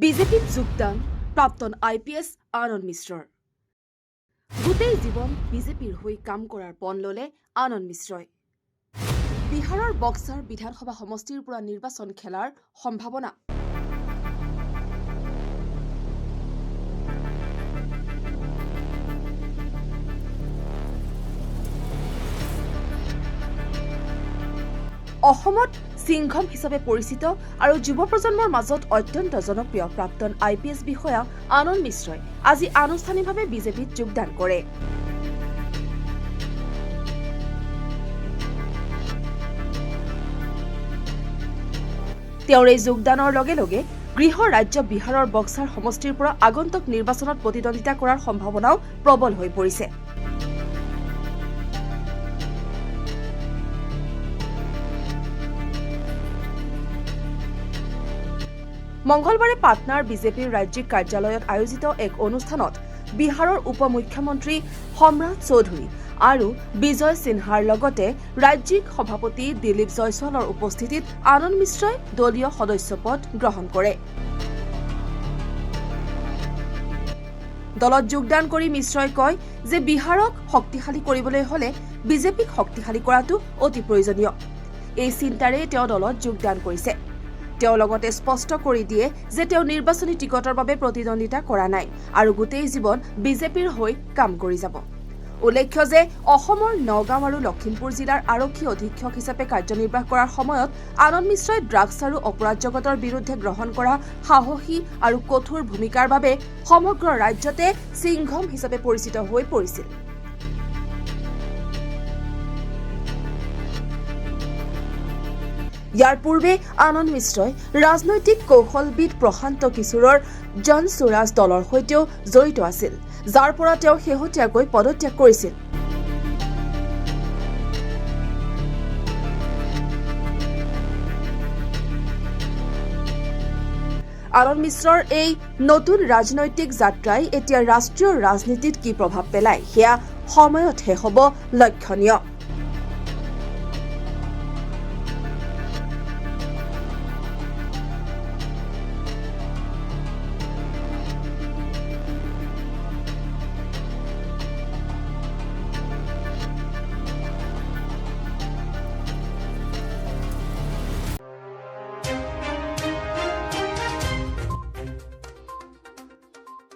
বিজেপিত যোগদান প্ৰাক্তন IPS আনন্দ মিশ্ৰৰ গোটেই জীৱন বিজেপিৰ হৈ কাম কৰাৰ পণ ললে আনন্দ মিশ্ৰই বিহাৰৰ বক্সাৰ বিধানসভা সমষ্টিৰ পৰা নিৰ্বাচন খেলাৰ সম্ভাৱনা অসমত সিংঘম হিচাপে পৰিচিত আৰু যুৱ প্ৰজন্মৰ মাজত অত্যন্ত জনপ্ৰিয় প্ৰাক্তন IPS বিষয়া আনন্দ মিশ্ৰই আজি আনুষ্ঠানিকভাৱে বিজেপিত যোগদান কৰে। তেওঁৰ এই যোগদানৰ লগে লগে গৃহ ৰাজ্য বিহাৰৰ বক্সাৰ সমষ্টিৰ পৰা আগন্তুক নিৰ্বাচনত প্ৰতিদ্বন্দ্বিতা কৰাৰ সম্ভাৱনাও প্ৰবল হৈ পৰিছে। মঙ্গলবাৰে পাটনাৰ বিজেপিৰ ৰাজ্যিক কাৰ্যালয়ত আয়োজিত এক অনুষ্ঠানত বিহাৰৰ উপ মুখ্যমন্ত্ৰী সম্ৰাট চৌধুৰী আৰু বিজয় সিনহাৰ লগতে ৰাজ্যিক সভাপতি দিলীপ জয়ছোৱালৰ উপস্থিতিত আনন্দ মিশ্ৰই দলীয় সদস্যপদ গ্ৰহণ কৰে। দলত যোগদান কৰি মিশ্ৰই কয় যে বিহাৰক শক্তিশালী কৰিবলৈ হলে বিজেপিক শক্তিশালী কৰাটো অতি প্ৰয়োজনীয়। এই চিন্তাৰে তেওঁ দলত যোগদান কৰিছে। তেওঁ লগতে স্পষ্ট কৰি দিয়ে যে তেওঁ নিৰ্বাচনী টিকটৰ বাবে প্ৰতিদ্বন্দ্বিতা কৰা নাই আৰু গোটেই জীৱন বিজেপিৰ হৈ কাম কৰি যাব। উল্লেখ্য যে অসমৰ নগাঁও আৰু লখিমপুৰ জিলাৰ আৰক্ষী অধীক্ষক হিচাপে কাৰ্যনিৰ্বাহ কৰাৰ সময়ত আনন্দ মিশ্ৰই ড্ৰাগছ আৰু অপৰাধ জগতৰ বিৰুদ্ধে গ্ৰহণ কৰা সাহসী আৰু কঠোৰ ভূমিকাৰ বাবে সমগ্ৰ ৰাজ্যতে সিংঘম হিচাপে পৰিচিত হৈ পৰিছিল। ইয়াৰ পূৰ্বে আনন্দ মিশ্ৰই ৰাজনৈতিক কৌশলবিদ প্ৰশান্ত কিশোৰৰ জন স্বৰাজ দলৰ সৈতেও জড়িত আছিল, যাৰ পৰা তেওঁ শেহতীয়াকৈ পদত্যাগ কৰিছিল। আনন্দ মিশ্ৰৰ এই নতুন ৰাজনৈতিক যাত্ৰাই এতিয়া ৰাষ্ট্ৰীয় ৰাজনীতিত কি প্ৰভাৱ পেলায় সেয়া সময়তহে হ'ব লক্ষণীয়।